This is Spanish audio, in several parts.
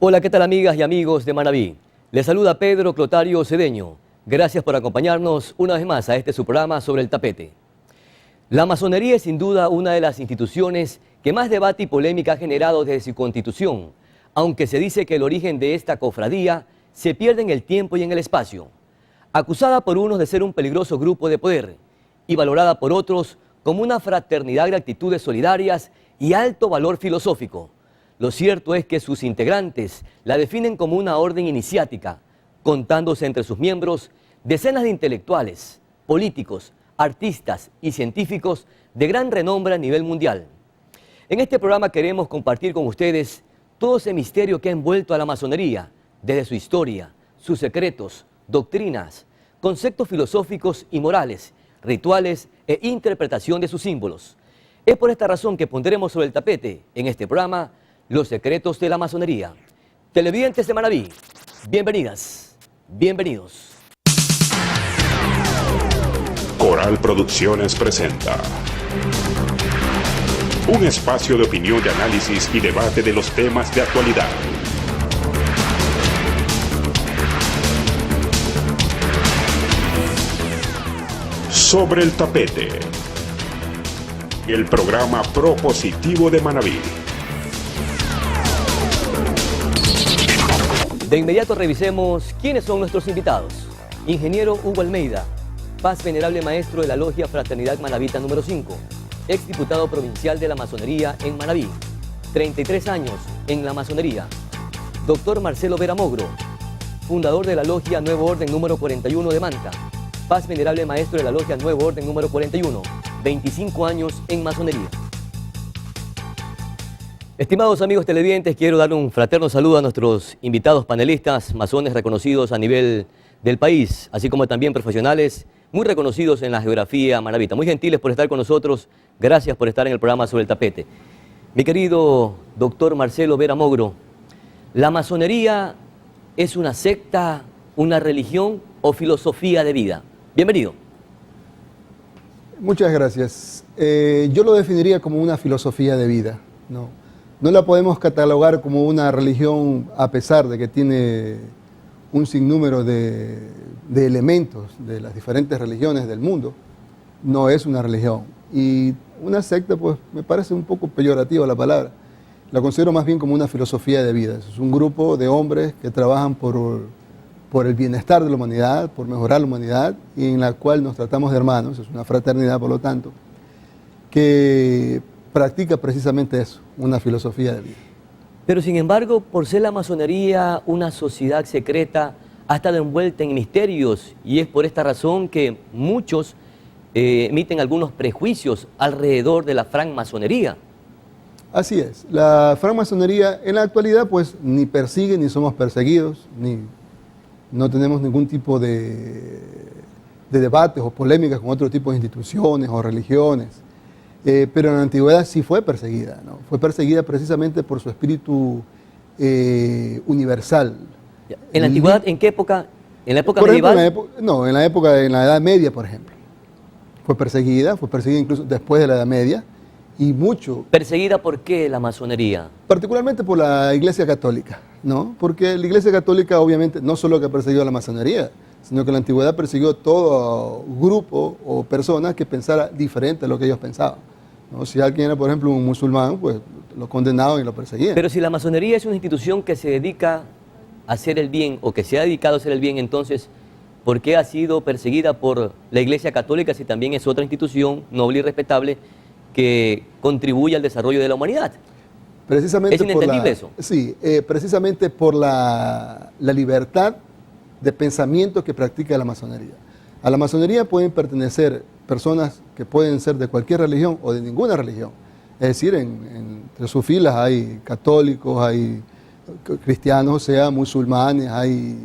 Hola, ¿qué tal amigas y amigos de Manabí? Les saluda Pedro Clotario Cedeño. Gracias por acompañarnos una vez más a este su programa sobre el tapete. La masonería es sin duda una de las instituciones que más debate y polémica ha generado desde su constitución, aunque se dice que el origen de esta cofradía se pierde en el tiempo y en el espacio. Acusada por unos de ser un peligroso grupo de poder y valorada por otros como una fraternidad de actitudes solidarias y alto valor filosófico. Lo cierto es que sus integrantes la definen como una orden iniciática, contándose entre sus miembros decenas de intelectuales, políticos, artistas y científicos de gran renombre a nivel mundial. En este programa queremos compartir con ustedes todo ese misterio que ha envuelto a la masonería, desde su historia, sus secretos, doctrinas, conceptos filosóficos y morales, rituales e interpretación de sus símbolos. Es por esta razón que pondremos sobre el tapete en este programa los secretos de la masonería. Televidentes de Manabí, bienvenidas, bienvenidos. Coral Producciones presenta un espacio de opinión, de análisis y debate de los temas de actualidad. Sobre el tapete, el programa propositivo de Manabí. De inmediato revisemos quiénes son nuestros invitados. Ingeniero Hugo Almeida, Paz Venerable Maestro de la Logia Fraternidad Manabita número 5, exdiputado provincial de la masonería en Manabí, 33 años en la masonería. Doctor Marcelo Vera Mogro, fundador de la Logia Nuevo Orden número 41 de Manta, Paz Venerable Maestro de la Logia Nuevo Orden número 41, 25 años en masonería. Estimados amigos televidentes, quiero dar un fraterno saludo a nuestros invitados panelistas, masones reconocidos a nivel del país, así como también profesionales muy reconocidos en la geografía manabita. Muy gentiles por estar con nosotros, gracias por estar en el programa Sobre el Tapete. Mi querido doctor Marcelo Vera Mogro, ¿la masonería es una secta, una religión o filosofía de vida? Bienvenido. Muchas gracias. Yo lo definiría como una filosofía de vida, ¿no? No la podemos catalogar como una religión a pesar de que tiene un sinnúmero de elementos de las diferentes religiones del mundo. No es una religión. Y una secta, pues me parece un poco peyorativa la palabra. La considero más bien como una filosofía de vida. Es un grupo de hombres que trabajan por el bienestar de la humanidad, por mejorar la humanidad, y en la cual nos tratamos de hermanos. Es una fraternidad, por lo tanto, que practica precisamente eso, una filosofía de vida. Pero sin embargo, por ser la masonería una sociedad secreta, ha estado envuelta en misterios, y es por esta razón que muchos emiten algunos prejuicios alrededor de la francmasonería. Así es, la francmasonería en la actualidad pues ni persigue ni somos perseguidos, no tenemos ningún tipo de debates o polémicas con otro tipo de instituciones o religiones. Pero en la antigüedad sí fue perseguida, ¿no? Fue perseguida precisamente por su espíritu universal. ¿En la antigüedad en qué época? ¿En la época medieval? En la Edad Media, por ejemplo. Fue perseguida incluso después de la Edad Media, y mucho. ¿Perseguida por qué la masonería? Particularmente por la Iglesia Católica, ¿no? Porque la Iglesia Católica obviamente no solo que persiguió a la masonería, sino que en la antigüedad persiguió todo grupo o persona que pensara diferente a lo que ellos pensaban, ¿no? Si alguien era, por ejemplo, un musulmán, pues lo condenaban y lo perseguían. Pero si la masonería es una institución que se dedica a hacer el bien, o que se ha dedicado a hacer el bien, entonces, ¿por qué ha sido perseguida por la Iglesia Católica si también es otra institución noble y respetable que contribuye al desarrollo de la humanidad? Precisamente ¿Es inentendible eso? Sí, precisamente por la libertad de pensamiento que practica la masonería. A la masonería pueden pertenecer personas que pueden ser de cualquier religión o de ninguna religión. Es decir, entre sus filas hay católicos, hay cristianos, o sea, musulmanes, hay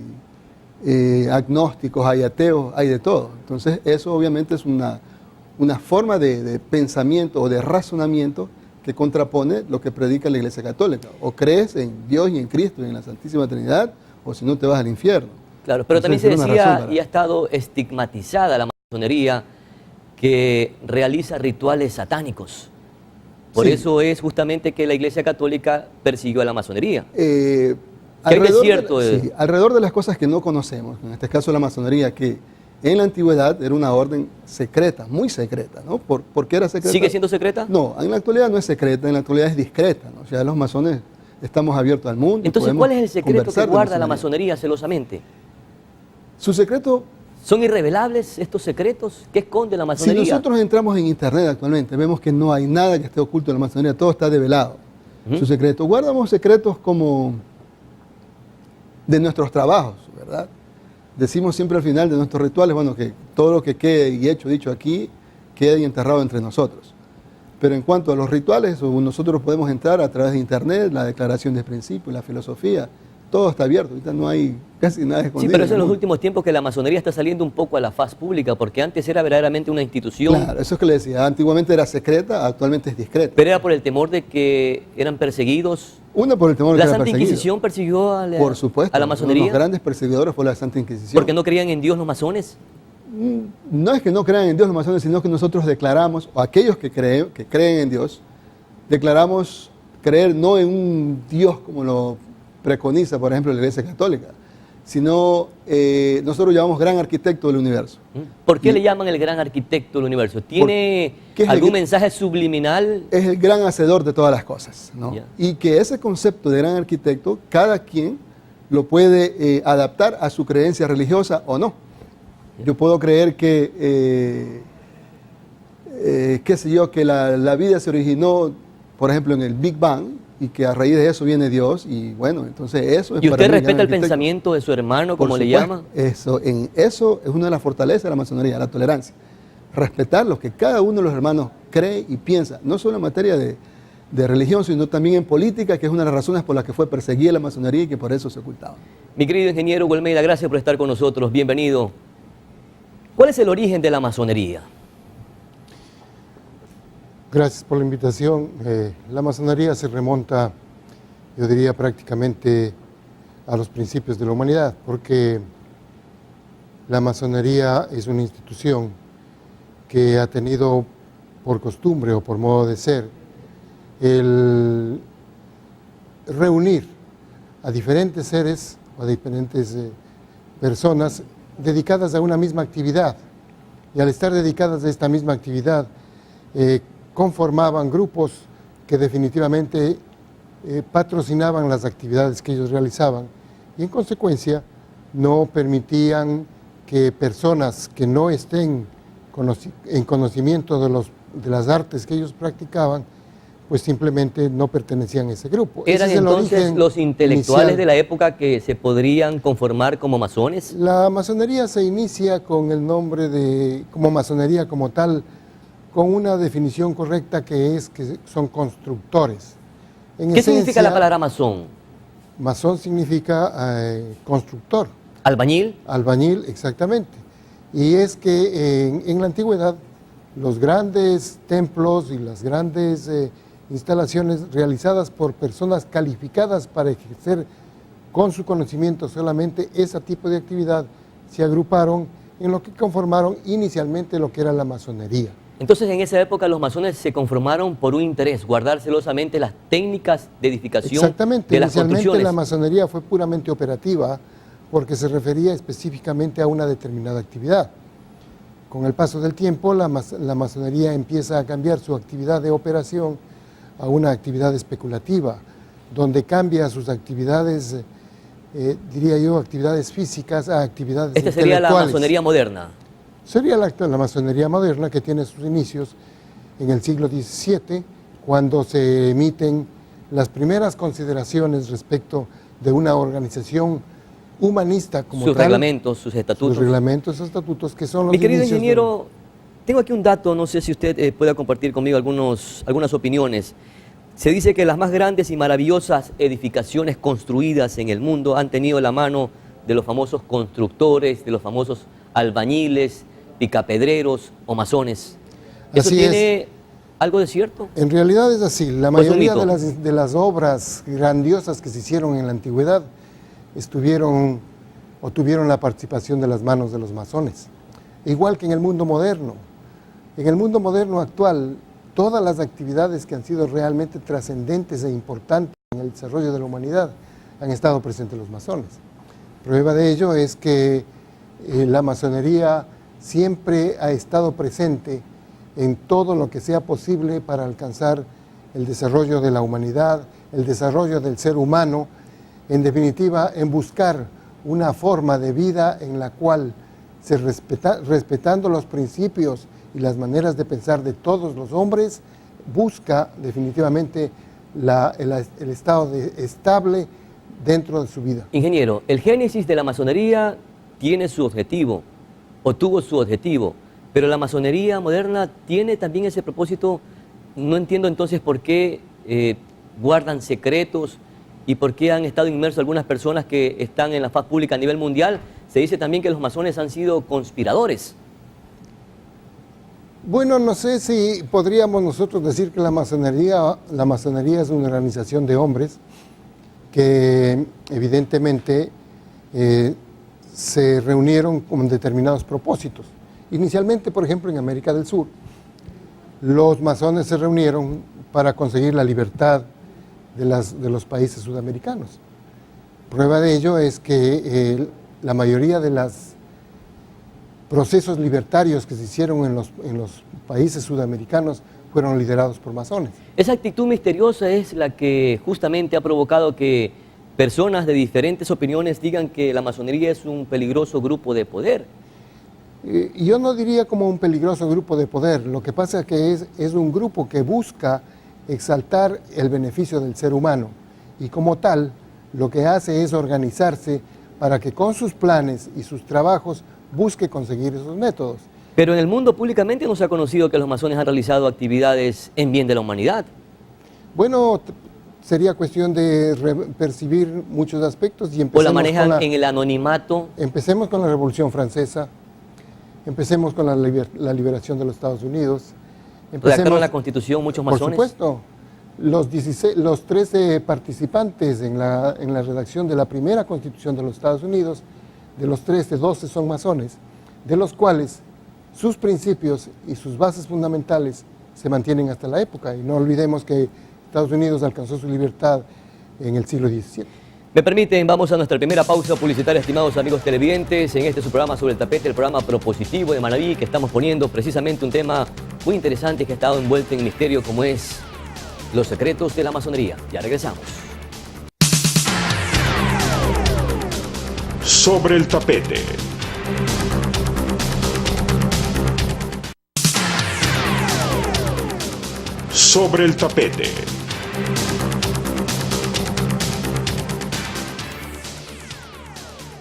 agnósticos, hay ateos, hay de todo. Entonces eso obviamente es una forma de pensamiento o de razonamiento que contrapone lo que predica la Iglesia Católica. O crees en Dios y en Cristo y en la Santísima Trinidad, o si no te vas al infierno. Claro, pero entonces, también se decía y ha estado estigmatizada la masonería que realiza rituales satánicos. Por Sí. eso es justamente que la Iglesia Católica persiguió a la masonería. ¿Qué hay de cierto? Sí, alrededor de las cosas que no conocemos, en este caso la masonería, que en la antigüedad era una orden secreta, muy secreta, ¿no? ¿Por qué era secreta? ¿Sigue siendo secreta? No, en la actualidad no es secreta, en la actualidad es discreta, ¿no? O sea, los masones estamos abiertos al mundo. Entonces, ¿cuál es el secreto que guarda la masonería masonería celosamente? Su secreto, ¿Son irrevelables estos secretos? ¿Qué esconde la si masonería? nosotros entramos en internet actualmente, vemos que no hay nada que esté oculto en la masonería, todo está develado. Su secreto. Guardamos secretos como de nuestros trabajos, ¿verdad? Decimos siempre al final de nuestros rituales, bueno, que todo lo que quede y hecho, dicho aquí, quede enterrado entre nosotros. Pero en cuanto a los rituales, nosotros podemos entrar a través de internet, la declaración de principios, la filosofía, todo está abierto, ahorita no hay casi nada escondido. Sí, pero es en los últimos tiempos que la masonería está saliendo un poco a la faz pública, porque antes era verdaderamente una institución. Claro, eso es que le decía, antiguamente era secreta, actualmente es discreta. Pero era por el temor de que eran perseguidos. Una por el temor de ¿La que era Santa perseguido. Inquisición persiguió a la, Por supuesto, a la uno de masonería? los grandes perseguidores fue la Santa Inquisición. ¿Porque no creían en Dios los masones? No es que no crean en Dios los masones, sino que nosotros declaramos, o aquellos que creen en Dios, declaramos creer no en un Dios como lo preconiza, por ejemplo, la Iglesia Católica, sino nosotros llamamos gran arquitecto del universo. ¿Por qué le llaman el gran arquitecto del universo? ¿Tiene ¿qué es algún el- mensaje subliminal? Es el gran hacedor de todas las cosas, ¿no? Ya. Y que ese concepto de gran arquitecto, cada quien lo puede adaptar a su creencia religiosa o no. Yo puedo creer que, qué sé yo, que la vida se originó, por ejemplo, en el Big Bang, y que a raíz de eso viene Dios, y bueno, entonces eso es ¿Y para usted mí gran respeta el arquitecto. pensamiento de su hermano, Por como le supuesto, llama? Eso es una de las fortalezas de la masonería, la tolerancia. Respetar lo que cada uno de los hermanos cree y piensa, no solo en materia de religión, sino también en política, que es una de las razones por las que fue perseguida la masonería y que por eso se ocultaba. Mi querido ingeniero Hugo Almeida, gracias por estar con nosotros. Bienvenido. ¿Cuál es el origen de la masonería? Gracias por la invitación. La masonería se remonta, yo diría, prácticamente a los principios de la humanidad, porque la masonería es una institución que ha tenido por costumbre o por modo de ser el reunir a diferentes seres o a diferentes personas dedicadas a una misma actividad. Y al estar dedicadas a esta misma actividad, conformaban grupos que definitivamente patrocinaban las actividades que ellos realizaban y en consecuencia no permitían que personas que no estén en conocimiento de las artes que ellos practicaban, pues simplemente no pertenecían a ese grupo. Ese ¿Eran es el entonces origen los intelectuales inicial. de la época que se podrían conformar como masones? La masonería se inicia con el nombre de, como masonería como tal, con una definición correcta que son constructores. En ¿Qué significa esencia, la palabra masón? Masón significa constructor, ¿Albañil? albañil, exactamente. Y es que en la antigüedad los grandes templos y las grandes instalaciones realizadas por personas calificadas para ejercer con su conocimiento solamente ese tipo de actividad se agruparon en lo que conformaron inicialmente lo que era la masonería. Entonces, en esa época los masones se conformaron por un interés, guardar celosamente las técnicas de edificación Exactamente, de las inicialmente construcciones. la masonería fue puramente operativa porque se refería específicamente a una determinada actividad. Con el paso del tiempo, la masonería empieza a cambiar su actividad de operación a una actividad especulativa, donde cambia sus actividades, diría yo, actividades físicas a actividades Esta sería la intelectuales. masonería moderna. Sería la masonería moderna que tiene sus inicios en el siglo XVII, cuando se emiten las primeras consideraciones respecto de una organización humanista como Sus tal. reglamentos, sus estatutos. Sus reglamentos, estatutos, que son los Mi querido inicios ingeniero, tengo aquí un dato, no sé si usted pueda compartir conmigo algunas opiniones. Se dice que las más grandes y maravillosas edificaciones construidas en el mundo han tenido la mano de los famosos constructores, de los famosos albañiles, picapedreros o masones. ¿Eso Así tiene algo de cierto? En realidad es así. La ¿O es un mayoría mito? de las obras grandiosas que se hicieron en la antigüedad estuvieron o tuvieron la participación de las manos de los masones. Igual que en el mundo moderno. En el mundo moderno actual, todas las actividades que han sido realmente trascendentes e importantes en el desarrollo de la humanidad han estado presentes los masones. Prueba de ello es que la masonería siempre ha estado presente en todo lo que sea posible para alcanzar el desarrollo de la humanidad, el desarrollo del ser humano, en definitiva, en buscar una forma de vida en la cual, respetando los principios y las maneras de pensar de todos los hombres, busca definitivamente el estado estable dentro de su vida. Ingeniero, el génesis de la masonería tiene su objetivo, o tuvo su objetivo, pero la masonería moderna tiene también ese propósito. No entiendo entonces por qué guardan secretos y por qué han estado inmersos algunas personas que están en la faz pública a nivel mundial. Se dice también que los masones han sido conspiradores. Bueno, no sé si podríamos nosotros decir que la masonería es una organización de hombres que evidentemente se reunieron con determinados propósitos. Inicialmente, por ejemplo, en América del Sur, los masones se reunieron para conseguir la libertad de los países sudamericanos. Prueba de ello es que la mayoría de los procesos libertarios que se hicieron en los países sudamericanos fueron liderados por masones. Esa actitud misteriosa es la que justamente ha provocado que personas de diferentes opiniones digan que la masonería es un peligroso grupo de poder. Yo no diría como un peligroso grupo de poder. Lo que pasa es que es un grupo que busca exaltar el beneficio del ser humano, y como tal lo que hace es organizarse para que con sus planes y sus trabajos busque conseguir esos métodos. Pero en el mundo públicamente no se ha conocido que los masones han realizado actividades en bien de la humanidad. Bueno, sería cuestión de percibir muchos aspectos y ¿O la manejan en el anonimato? Empecemos con la Revolución Francesa, empecemos con la liberación de los Estados Unidos. ¿Redactaron la Constitución muchos masones? Por supuesto. Los 13 participantes en la redacción de la primera Constitución de los Estados Unidos, de los 13, 12 son masones, de los cuales sus principios y sus bases fundamentales se mantienen hasta la época. Y no olvidemos que Estados Unidos alcanzó su libertad en el siglo XVII. Me permiten, vamos a nuestra primera pausa publicitaria, estimados amigos televidentes, en este su programa sobre el tapete, el programa propositivo de Manaví, que estamos poniendo precisamente un tema muy interesante que ha estado envuelto en misterio, como es los secretos de la masonería. Ya regresamos. Sobre el tapete. Sobre el tapete.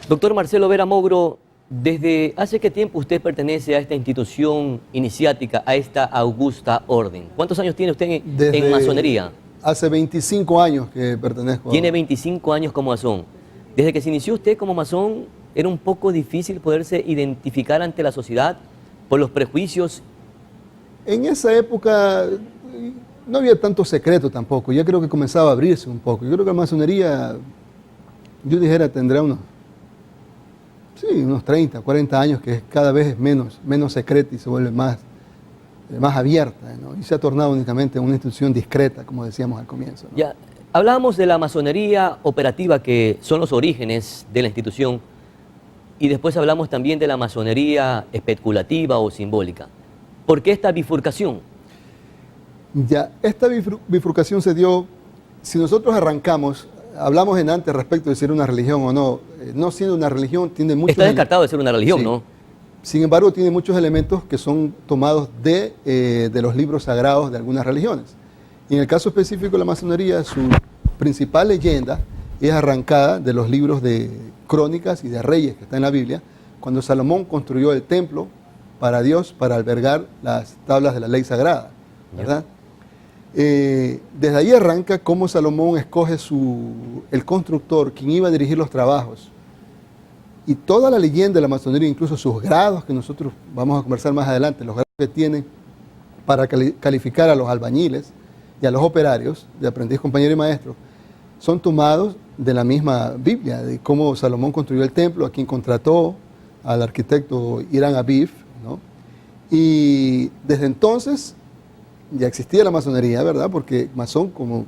Doctor Marcelo Vera Mogro, ¿desde hace qué tiempo usted pertenece a esta institución iniciática, a esta augusta orden? ¿Cuántos años tiene usted en masonería? Hace 25 años que pertenezco. Tiene 25 años como masón. Desde que se inició usted como masón, ¿era un poco difícil poderse identificar ante la sociedad por los prejuicios? En esa época no había tanto secreto tampoco. Ya creo que comenzaba a abrirse un poco. Yo creo que la masonería, yo dijera, tendrá unos 30, 40 años, que cada vez es menos secreta y se vuelve más abierta, ¿no? Y se ha tornado únicamente una institución discreta, como decíamos al comienzo, ¿no? Ya, hablábamos de la masonería operativa, que son los orígenes de la institución, y después hablamos también de la masonería especulativa o simbólica. ¿Por qué esta bifurcación? Ya, esta bifurcación se dio, si nosotros arrancamos, hablamos en antes respecto de ser una religión o no. No siendo una religión, tiene muchos... Está descartado de ser una religión, sí, ¿no? Sin embargo, tiene muchos elementos que son tomados de los libros sagrados de algunas religiones. Y en el caso específico de la masonería, su principal leyenda es arrancada de los libros de crónicas y de reyes que está en la Biblia, cuando Salomón construyó el templo para Dios, para albergar las tablas de la ley sagrada, ¿verdad? Desde ahí arranca cómo Salomón escoge el constructor, quien iba a dirigir los trabajos. Y toda la leyenda de la masonería, incluso sus grados, que nosotros vamos a conversar más adelante, los grados que tienen para calificar a los albañiles y a los operarios, de aprendiz, compañero y maestro, son tomados de la misma Biblia, de cómo Salomón construyó el templo, a quien contrató al arquitecto Hiram Aviv, ¿no? Y desde entonces ya existía la masonería, ¿verdad? Porque masón, como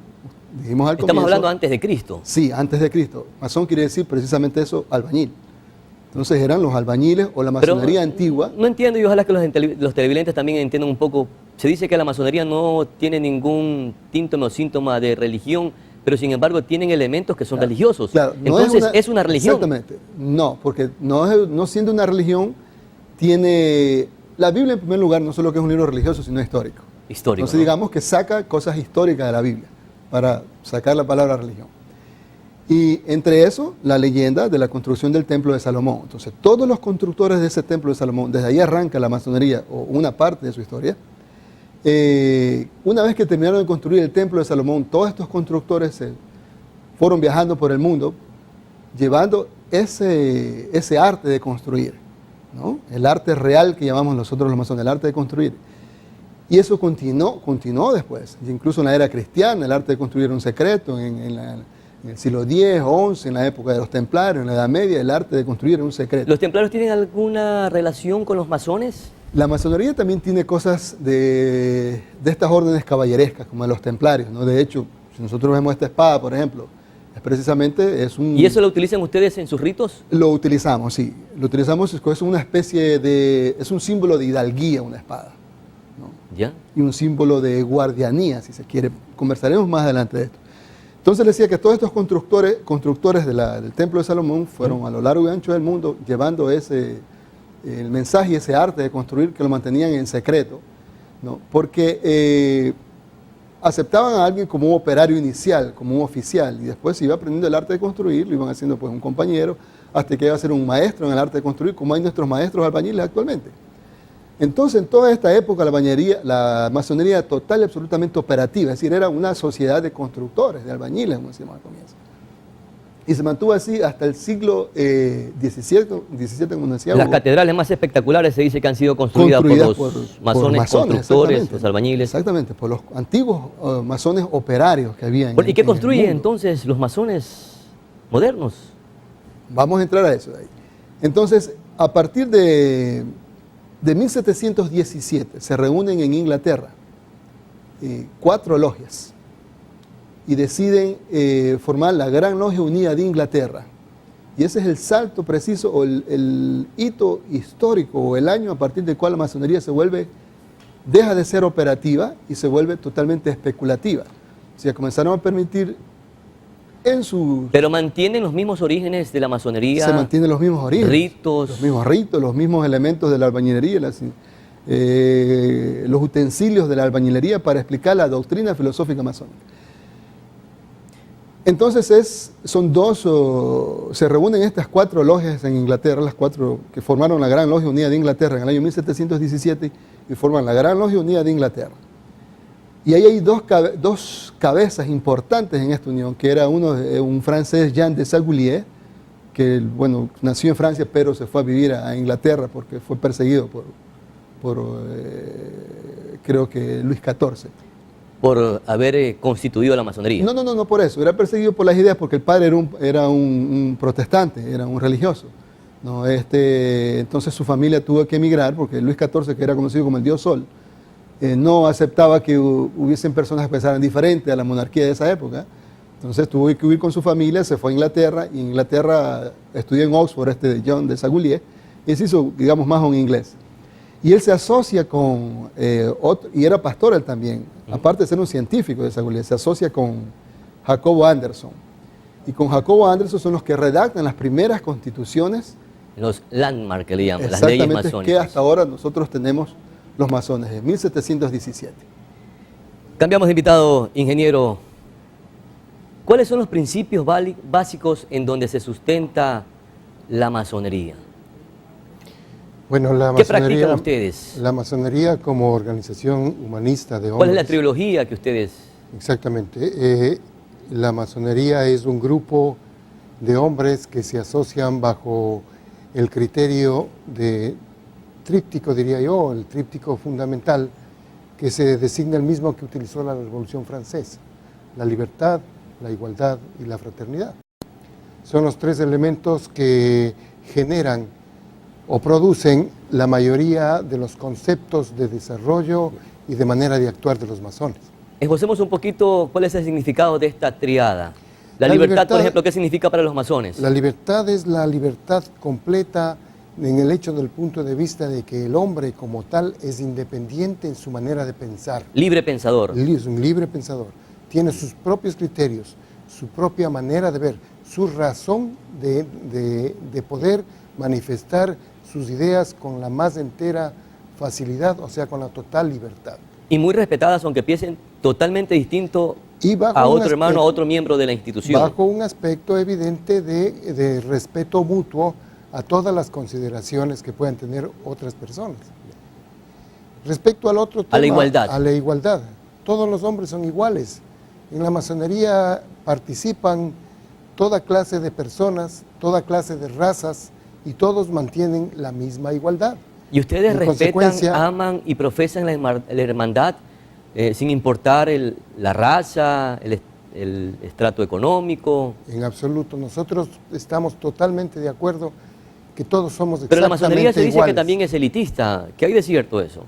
Dijimos al Estamos comienzo, hablando antes de Cristo. Sí, antes de Cristo. Masón quiere decir precisamente eso, albañil. Entonces eran los albañiles o la Pero masonería antigua. no entiendo, y ojalá que los televidentes también entiendan un poco. Se dice que la masonería no tiene ningún síntoma de religión, pero sin embargo tienen elementos que son religiosos. Claro, no Entonces, ¿es una religión? Exactamente. No, porque no siendo una religión, tiene... La Biblia, en primer lugar, no solo que es un libro religioso, sino histórico. Histórico. Entonces, ¿no? digamos que saca cosas históricas de la Biblia para sacar la palabra religión. Y entre eso, la leyenda de la construcción del templo de Salomón. Entonces, todos los constructores de ese templo de Salomón, desde ahí arranca la masonería, o una parte de su historia. Una vez que terminaron de construir el templo de Salomón, todos estos constructores se fueron viajando por el mundo, llevando ese arte de construir, ¿no? El arte real que llamamos nosotros los masones, el arte de construir. Y eso continuó después, incluso en la era cristiana, el arte de construir era un secreto, en el siglo X, XI, en la época de los templarios, en la Edad Media, el arte de construir era un secreto. ¿Los templarios tienen alguna relación con los masones? La masonería también tiene cosas de estas órdenes caballerescas, como de los templarios, ¿no? De hecho, si nosotros vemos esta espada, por ejemplo, ¿Y eso lo utilizan ustedes en sus ritos? Lo utilizamos, sí. Lo utilizamos, es una especie de... es un símbolo de hidalguía, una espada, ¿no? ¿Ya? Y un símbolo de guardianía, si se quiere. Conversaremos más adelante de esto. Entonces decía que todos estos constructores del Templo de Salomón fueron a lo largo y ancho del mundo llevando el mensaje y ese arte de construir, que lo mantenían en secreto, ¿no? Porque aceptaban a alguien como un operario inicial, como un oficial, y después se iba aprendiendo el arte de construir, lo iban haciendo pues un compañero, hasta que iba a ser un maestro en el arte de construir, como hay nuestros maestros albañiles actualmente. Entonces, en toda esta época, la masonería era total y absolutamente operativa, es decir, era una sociedad de constructores, de albañiles, como decíamos al comienzo. Y se mantuvo así hasta el siglo XVII, como decía Las Hugo. catedrales más espectaculares se dice que han sido construidas por los masones constructores, los albañiles. Exactamente, por los antiguos masones operarios que había. ¿Y qué construyen entonces los masones modernos? Vamos a entrar a eso de ahí. Entonces, a partir de 1717 se reúnen en Inglaterra 4 logias y deciden formar la Gran Logia Unida de Inglaterra. Y ese es el salto preciso o el hito histórico o el año a partir del cual la masonería deja de ser operativa y se vuelve totalmente especulativa. O sea, comenzaron a permitir Pero mantienen los mismos orígenes de la masonería. Se mantienen los mismos orígenes. Ritos. Los mismos ritos, los mismos elementos de la albañilería, los utensilios de la albañilería para explicar la doctrina filosófica masónica. Entonces se reúnen estas 4 logias en Inglaterra, las 4 que formaron la Gran Logia Unida de Inglaterra en el año 1717 y forman la Gran Logia Unida de Inglaterra. Y ahí hay dos cabezas importantes en esta unión, que era un francés, Jean de Sagoulier, que bueno, nació en Francia pero se fue a vivir a Inglaterra porque fue perseguido por creo que Luis XIV. Por haber constituido la masonería. No por eso, era perseguido por las ideas porque el padre era un protestante, era un religioso, ¿no? Entonces su familia tuvo que emigrar porque Luis XIV, que era conocido como el Dios Sol, no aceptaba que hubiesen personas que pensaran diferente a la monarquía de esa época. Entonces tuvo que huir con su familia, se fue a Inglaterra, y en Inglaterra estudió en Oxford John de Sagoulier, y se hizo, digamos, más un inglés. Y él se asocia con y era pastor él también, aparte de ser un científico de Sagoulier, se asocia con Jacobo Anderson. Y con Jacobo Anderson son los que redactan las primeras constituciones. Los landmark, que le llaman, las leyes masónicas. Que hasta ahora nosotros tenemos los masones, de 1717. Cambiamos de invitado, ingeniero. ¿Cuáles son los principios básicos en donde se sustenta la masonería? Bueno, ¿Qué practican ustedes? La masonería como organización humanista de hombres. ¿Cuál es la trilogía que ustedes...? Exactamente. La masonería es un grupo de hombres que se asocian bajo el criterio de tríptico, diría yo, el tríptico fundamental, que se designa el mismo que utilizó la Revolución Francesa: la libertad, la igualdad y la fraternidad. Son los 3 elementos que generan o producen la mayoría de los conceptos de desarrollo y de manera de actuar de los masones. Esbocemos un poquito cuál es el significado de esta triada. La libertad, por ejemplo, ¿qué significa para los masones? La libertad es la libertad completa en el hecho del punto de vista de que el hombre como tal es independiente en su manera de pensar. Libre pensador. Es un libre pensador. Tiene sus propios criterios, su propia manera de ver, su razón de poder manifestar sus ideas con la más entera facilidad, o sea, con la total libertad. Y muy respetadas, aunque piensen totalmente distinto a otro hermano, a otro miembro de la institución. Bajo un aspecto evidente de respeto mutuo a todas las consideraciones que puedan tener otras personas. Respecto al otro tema, a la igualdad. A la igualdad. Todos los hombres son iguales. En la masonería participan toda clase de personas, toda clase de razas, y todos mantienen la misma igualdad. ¿Y ustedes En respetan, consecuencia, aman y profesan la hermandad sin importar la raza, el estrato económico? En absoluto. Nosotros estamos totalmente de acuerdo que todos somos Pero exactamente la masonería se dice iguales. que también es elitista. ¿Qué hay de cierto eso?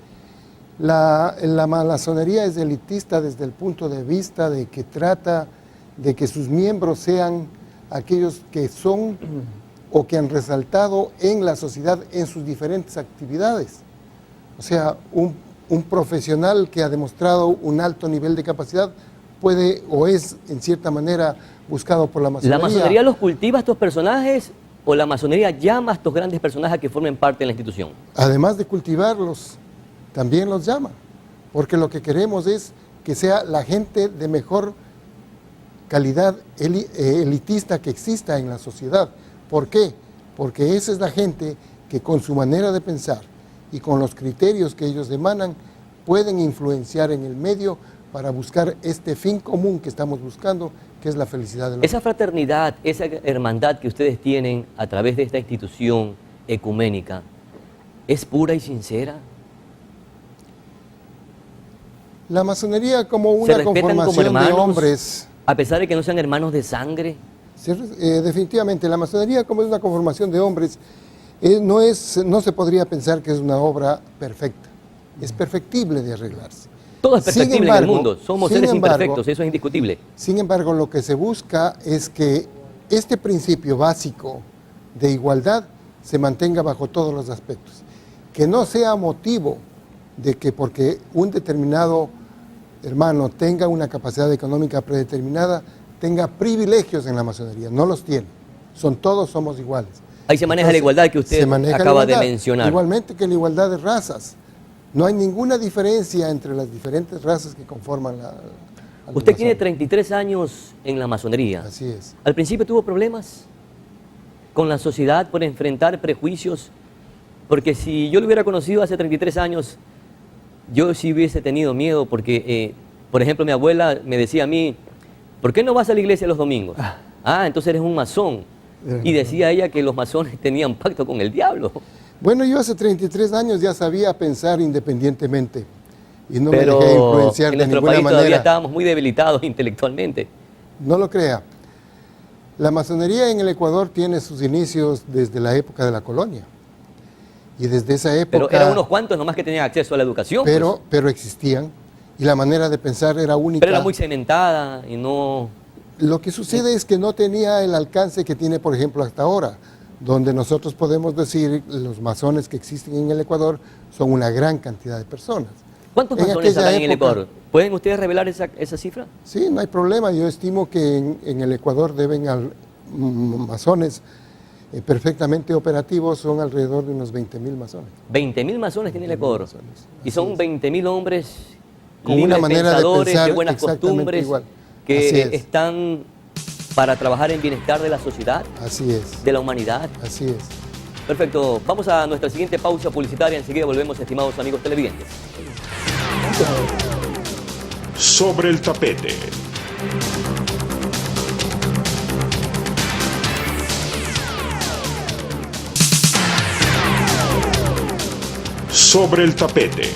La masonería es elitista desde el punto de vista de que trata de que sus miembros sean aquellos que son o que han resaltado en la sociedad en sus diferentes actividades. O sea, un profesional que ha demostrado un alto nivel de capacidad puede o es en cierta manera buscado por la masonería. ¿La masonería los cultiva estos personajes o la masonería llama a estos grandes personajes que formen parte de la institución? Además de cultivarlos, también los llama, porque lo que queremos es que sea la gente de mejor calidad elitista que exista en la sociedad. ¿Por qué? Porque esa es la gente que con su manera de pensar y con los criterios que ellos emanan pueden influenciar en el medio para buscar este fin común que estamos buscando, que es la felicidad de los Esa fraternidad, esa hermandad que ustedes tienen a través de esta institución ecuménica, ¿es pura y sincera? La masonería como ¿Se una respetan como conformación hermanos, de hombres. a pesar de que no sean hermanos de sangre? Definitivamente, la masonería como es una conformación de hombres, no se podría pensar que es una obra perfecta, es perfectible de arreglarse. Todo es perfectible en el mundo, somos sin seres embargo, imperfectos, eso es indiscutible. Sin embargo, lo que se busca es que este principio básico de igualdad se mantenga bajo todos los aspectos, que no sea motivo de que porque un determinado hermano tenga una capacidad económica predeterminada, tenga privilegios en la masonería, no los tiene, todos somos iguales. Ahí se maneja la igualdad que usted acaba de mencionar. Igualmente que la igualdad de razas, no hay ninguna diferencia entre las diferentes razas que conforman la Usted tiene 33 años en la masonería. Así es. ¿Al principio tuvo problemas con la sociedad por enfrentar prejuicios? Porque si yo lo hubiera conocido hace 33 años, yo sí hubiese tenido miedo porque, por ejemplo, mi abuela me decía a mí, ¿por qué no vas a la iglesia los domingos? Ah, entonces eres un masón. Y decía ella que los masones tenían pacto con el diablo. Bueno, yo hace 33 años ya sabía pensar independientemente y no me dejé influenciar de ninguna manera. En nuestro país todavía estábamos muy debilitados intelectualmente. No lo crea. La masonería en el Ecuador tiene sus inicios desde la época de la colonia. Y desde esa época... Pero eran unos cuantos nomás que tenían acceso a la educación. Pero existían y la manera de pensar era única. Pero era muy cementada y no... Lo que sucede es que no tenía el alcance que tiene, por ejemplo, hasta ahora, donde nosotros podemos decir los masones que existen en el Ecuador son una gran cantidad de personas. ¿Cuántos masones hay en el Ecuador? ¿Pueden ustedes revelar esa cifra? Sí, no hay problema. Yo estimo que en el Ecuador masones perfectamente operativos son alrededor de unos 20.000 masones. 20.000 masones tiene el Ecuador. Y son 20.000 hombres con una manera de pensar de buenas costumbres, igual. que están para trabajar en bienestar de la sociedad, así es, de la humanidad. Así es. Perfecto. Vamos a nuestra siguiente pausa publicitaria. Enseguida volvemos, estimados amigos televidentes. Sobre el tapete. Sobre el tapete.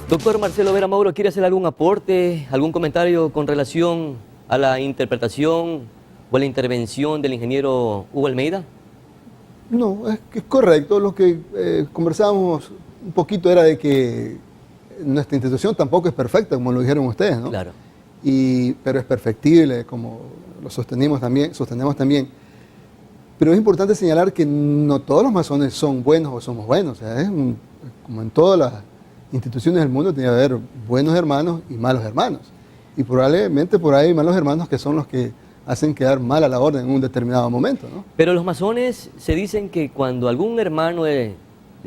Doctor Marcelo Vera Mauro, ¿quiere hacer algún aporte, algún comentario con relación a la interpretación o a la intervención del ingeniero Hugo Almeida? No, es correcto. Lo que conversábamos un poquito era de que nuestra institución tampoco es perfecta, como lo dijeron ustedes, ¿no? Claro. Pero es perfectible, como lo sostenemos también. Pero es importante señalar que no todos los masones son buenos o somos buenos. O sea, como en todas las instituciones del mundo tiene que haber buenos hermanos y malos hermanos. Y probablemente por ahí hay malos hermanos que son los que hacen quedar mal a la orden en un determinado momento, ¿no? Pero los masones se dicen que cuando algún hermano de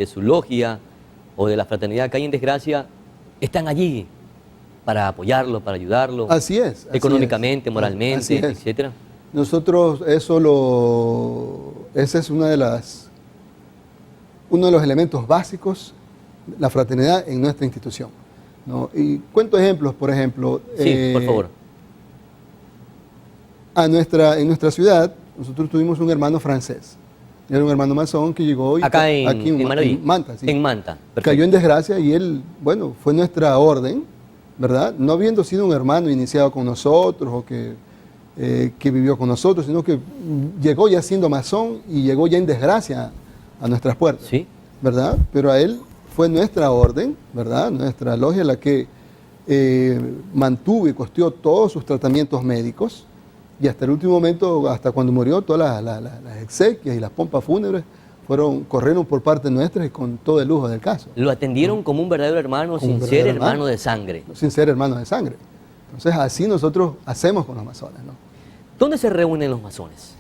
su logia o de la fraternidad cae en desgracia, están allí para apoyarlo, para ayudarlo. Así es. Económicamente, moralmente, Así es. etcétera. Nosotros ese es uno de los elementos básicos, la fraternidad en nuestra institución, ¿no? Y cuento ejemplos, por ejemplo. Sí, por favor. En nuestra ciudad, nosotros tuvimos un hermano francés. Era un hermano masón que llegó Acá aquí en Manaví. en Manta. Sí. En Manta, perfecto. Cayó en desgracia y él, bueno, fue nuestra orden, ¿verdad? No habiendo sido un hermano iniciado con nosotros o que vivió con nosotros, sino que llegó ya siendo masón y llegó ya en desgracia a nuestras puertas, Sí. ¿verdad? Pero a él fue nuestra orden, ¿verdad? Nuestra logia la que mantuvo y costeó todos sus tratamientos médicos y hasta el último momento, hasta cuando murió, todas las exequias y las pompas fúnebres corrieron por parte nuestra y con todo el lujo del caso. Lo atendieron como un verdadero hermano Como un sin ser verdadero hermano hermano. de sangre. Sin ser hermanos de sangre. Entonces así nosotros hacemos con los masones, ¿no? ¿Dónde se reúnen los masones?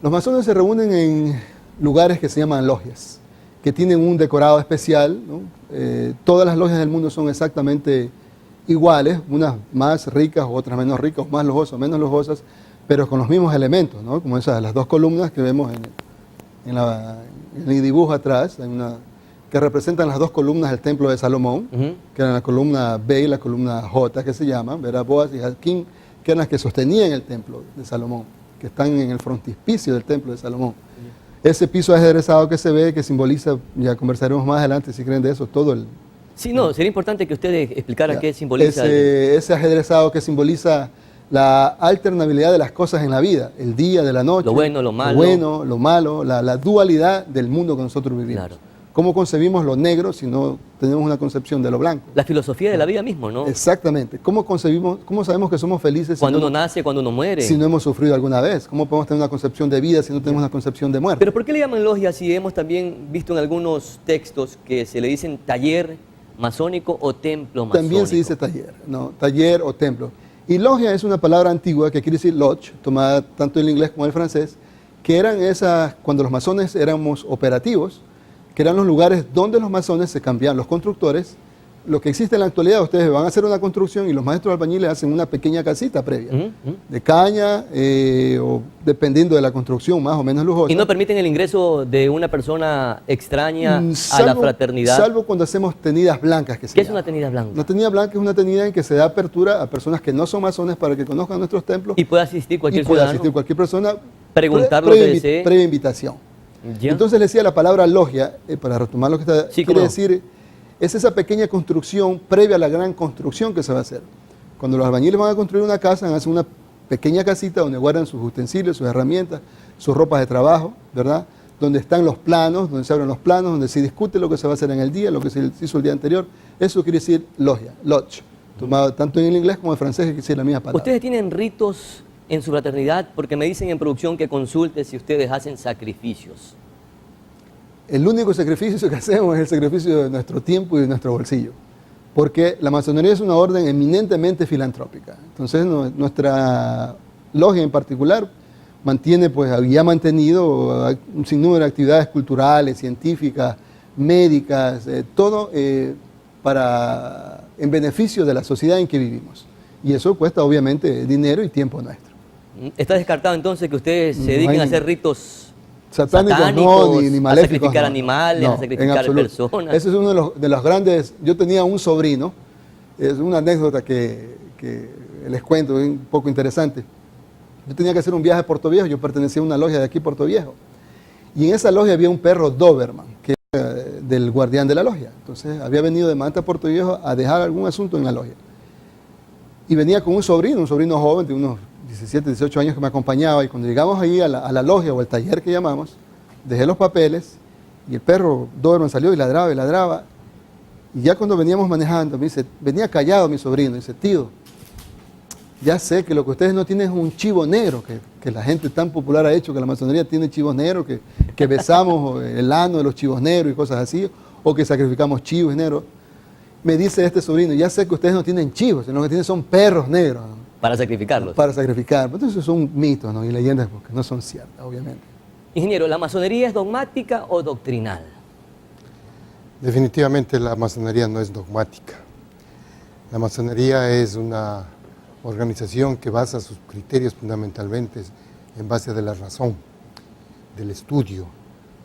Los masones se reúnen en lugares que se llaman logias, que tienen un decorado especial, ¿no? Todas las logias del mundo son exactamente iguales, unas más ricas, otras menos ricas, más lujosas, menos lujosas, pero con los mismos elementos, ¿no? Como las dos columnas que vemos en el dibujo atrás, que representan las dos columnas del templo de Salomón, que eran la columna B y la columna J, que se llaman, ¿verdad? Boaz y Jaquín, que eran las que sostenían el templo de Salomón, que están en el frontispicio del templo de Salomón. Ese piso ajedrezado que se ve, que simboliza, ya conversaremos más adelante si creen de eso, todo el... Sí, no, sería importante que ustedes explicaran qué simboliza. Ese ajedrezado que simboliza la alternabilidad de las cosas en la vida, el día de la noche, Lo bueno, lo malo. lo bueno, lo malo, la dualidad del mundo que nosotros vivimos. Claro. ¿Cómo concebimos lo negro si no tenemos una concepción de lo blanco? La filosofía de la vida mismo, ¿no? Exactamente. ¿Cómo sabemos que somos felices Cuando uno nace, cuando uno muere. si no hemos sufrido alguna vez? ¿Cómo podemos tener una concepción de vida si no tenemos una concepción de muerte? Pero ¿por qué le llaman logia si hemos también visto en algunos textos que se le dicen taller masónico o templo masónico? También se dice taller, ¿no? Taller o templo. Y logia es una palabra antigua que quiere decir lodge, tomada tanto en inglés como en el francés, que eran cuando los masones éramos operativos, que eran los lugares donde los masones se cambiaban, los constructores. Lo que existe en la actualidad, ustedes van a hacer una construcción y los maestros albañiles hacen una pequeña casita previa, de caña o dependiendo de la construcción, más o menos lujosa. ¿Y no permiten el ingreso de una persona extraña a la fraternidad? Salvo cuando hacemos tenidas blancas. ¿Qué es una tenida blanca? Una tenida blanca es una tenida en que se da apertura a personas que no son masones para que conozcan nuestros templos. Y puede asistir cualquier y puede ciudadano. asistir cualquier persona. Preguntar lo que desee. Previa invitación. ¿Ya? Entonces le decía la palabra logia, para retomar lo que está, Sí, quiere cómo no. decir, es esa pequeña construcción previa a la gran construcción que se va a hacer. Cuando los albañiles van a construir una casa, hacen una pequeña casita donde guardan sus utensilios, sus herramientas, sus ropas de trabajo, ¿verdad? Donde están los planos, donde se abren los planos, donde se discute lo que se va a hacer en el día, lo que se hizo el día anterior. Eso quiere decir logia, lodge, tomado tanto en el inglés como en francés, que quiere decir la misma palabra. ¿Ustedes tienen ritos en su fraternidad? Porque me dicen en producción que consulte si ustedes hacen sacrificios. El único sacrificio que hacemos es el sacrificio de nuestro tiempo y de nuestro bolsillo, porque la masonería es una orden eminentemente filantrópica. Entonces nuestra logia en particular mantiene, pues había mantenido un sinnúmero de actividades culturales, científicas, médicas, todo en beneficio de la sociedad en que vivimos. Y eso cuesta obviamente dinero y tiempo nuestro. ¿Está descartado entonces que ustedes se dediquen a hacer ritos satánicos no, ni maléficos. A sacrificar no, animales, no, a sacrificar personas? Ese es uno de los grandes. Yo tenía un sobrino, es una anécdota que les cuento, es un poco interesante. Yo tenía que hacer un viaje a Puerto Viejo, yo pertenecía a una logia de aquí, Puerto Viejo. Y en esa logia había un perro Doberman, que era del guardián de la logia. Entonces había venido de Manta a Puerto Viejo a dejar algún asunto en la logia. Y venía con un sobrino joven de unos 17, 18 años que me acompañaba. Y cuando llegamos ahí a la logia o al taller que llamamos, dejé los papeles y el perro Doberman salió y ladraba y ladraba. Y ya cuando veníamos manejando, me dice, venía callado mi sobrino, dice, tío, ya sé que lo que ustedes no tienen es un chivo negro, que la gente tan popular ha hecho, que la masonería tiene chivos negros, que besamos el ano de los chivos negros y cosas así, o que sacrificamos chivos negros. Me dice este sobrino, ya sé que ustedes no tienen chivos, sino lo que tienen son perros negros, ¿no? Para sacrificarlos. Para sacrificar. Entonces son mitos, ¿no? Y leyendas porque no son ciertas, obviamente. Ingeniero, ¿la masonería es dogmática o doctrinal? Definitivamente la masonería no es dogmática. La masonería es una organización que basa sus criterios fundamentalmente en base de la razón, del estudio,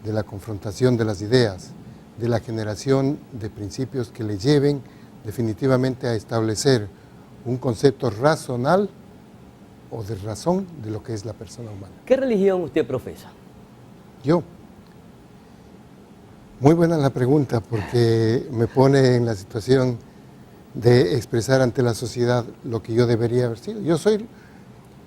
de la confrontación de las ideas, de la generación de principios que le lleven definitivamente a establecer un concepto racional o de razón de lo que es la persona humana. ¿Qué religión usted profesa? Yo. Muy buena la pregunta porque me pone en la situación de expresar ante la sociedad lo que yo debería haber sido. Yo soy...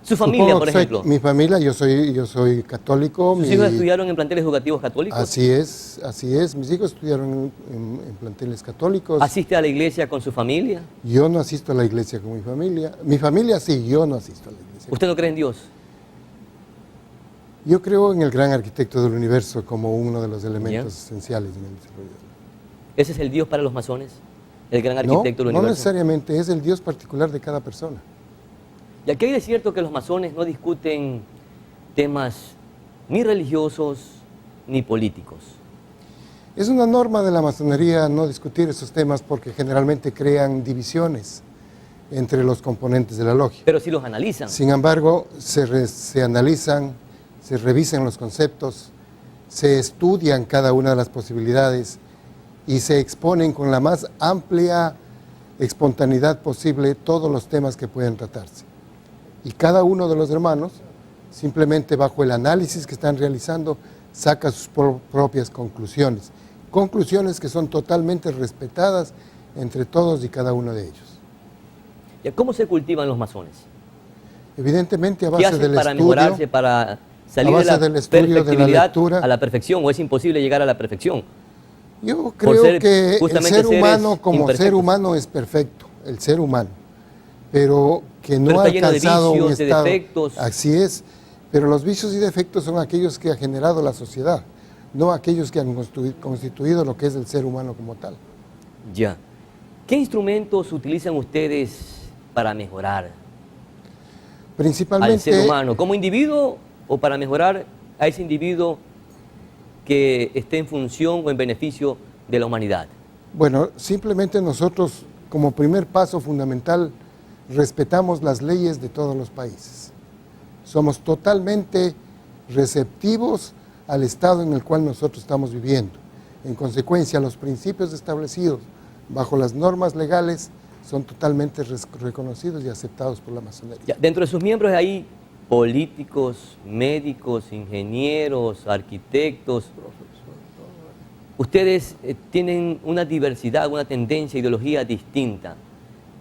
¿Su familia, por ejemplo? Mi familia, yo soy católico. ¿Sus hijos estudiaron en planteles educativos católicos? Así es. Mis hijos estudiaron en planteles católicos. ¿Asiste a la iglesia con su familia? Yo no asisto a la iglesia con mi familia. Mi familia sí, yo no asisto a la iglesia. ¿Usted no cree en Dios? Yo creo en el gran arquitecto del universo como uno de los elementos esenciales en el desarrollo. ¿Ese es el Dios para los masones? ¿El gran arquitecto del universo? No necesariamente, es el Dios particular de cada persona. ¿Y aquí es cierto que los masones no discuten temas ni religiosos ni políticos? Es una norma de la masonería no discutir esos temas porque generalmente crean divisiones entre los componentes de la logia. Pero si los analizan. Sin embargo, se analizan, se revisan los conceptos, se estudian cada una de las posibilidades y se exponen con la más amplia espontaneidad posible todos los temas que pueden tratarse. Y cada uno de los hermanos, simplemente bajo el análisis que están realizando, saca sus propias conclusiones. Conclusiones que son totalmente respetadas entre todos y cada uno de ellos. ¿Cómo se cultivan los masones? Evidentemente a ¿Qué base hacen del para estudio, mejorarse, para salir de la del estudio, de la perfectibilidad lectura? a la perfección? ¿O es imposible llegar a la perfección? Yo creo que el justamente ser humano seres como ser imperfectos. humano es perfecto, el ser humano, pero que no Pero ha está lleno de alcanzado un vicios, de estado. defectos. Así es, pero los vicios y defectos son aquellos que ha generado la sociedad, no aquellos que han constituido lo que es el ser humano como tal. Ya. ¿Qué instrumentos utilizan ustedes para mejorar Principalmente, al ser humano? ¿Como individuo o para mejorar a ese individuo que esté en función o en beneficio de la humanidad? bueno, simplemente nosotros como primer paso fundamental respetamos las leyes de todos los países. Somos totalmente receptivos al estado en el cual nosotros estamos viviendo. En consecuencia, los principios establecidos bajo las normas legales son totalmente reconocidos y aceptados por la masonería. Ya, dentro de sus miembros hay políticos, médicos, ingenieros, arquitectos. Ustedes tienen una diversidad, una tendencia, ideología distinta.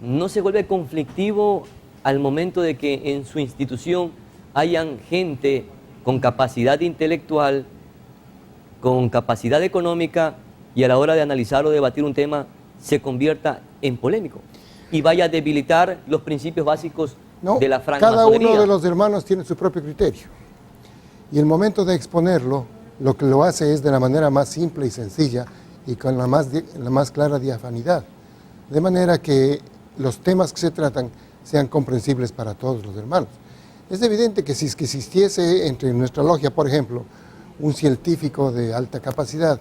¿No se vuelve conflictivo al momento de que en su institución hayan gente con capacidad intelectual, con capacidad económica y a la hora de analizar o debatir un tema se convierta en polémico y vaya a debilitar los principios básicos de la francmasonería? Cada uno de los hermanos tiene su propio criterio y el momento de exponerlo, lo que lo hace es de la manera más simple y sencilla y con la más clara diafanidad, de manera que los temas que se tratan sean comprensibles para todos los hermanos. Es evidente que si existiese entre nuestra logia, por ejemplo, un científico de alta capacidad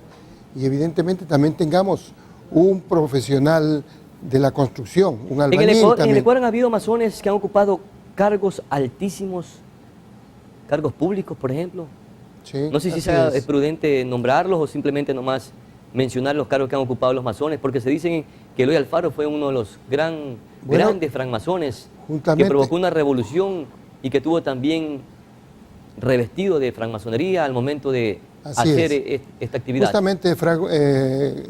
y evidentemente también tengamos un profesional de la construcción, un albañil En el Ecuador han habido masones que han ocupado cargos altísimos, cargos públicos, por ejemplo. Sí, No sé si sea prudente nombrarlos o simplemente nomás mencionar los cargos que han ocupado los masones, porque se dice que Eloy Alfaro fue uno de los grandes francmasones que provocó una revolución y que tuvo también revestido de francmasonería al momento de hacer esta actividad. Justamente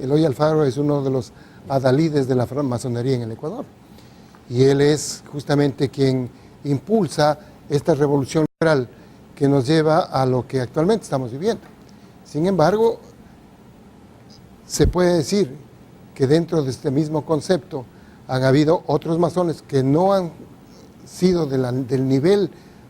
Eloy Alfaro es uno de los adalides de la francmasonería en el Ecuador y él es justamente quien impulsa esta revolución liberal que nos lleva a lo que actualmente estamos viviendo. Sin embargo, se puede decir que dentro de este mismo concepto han habido otros masones que no han sido del nivel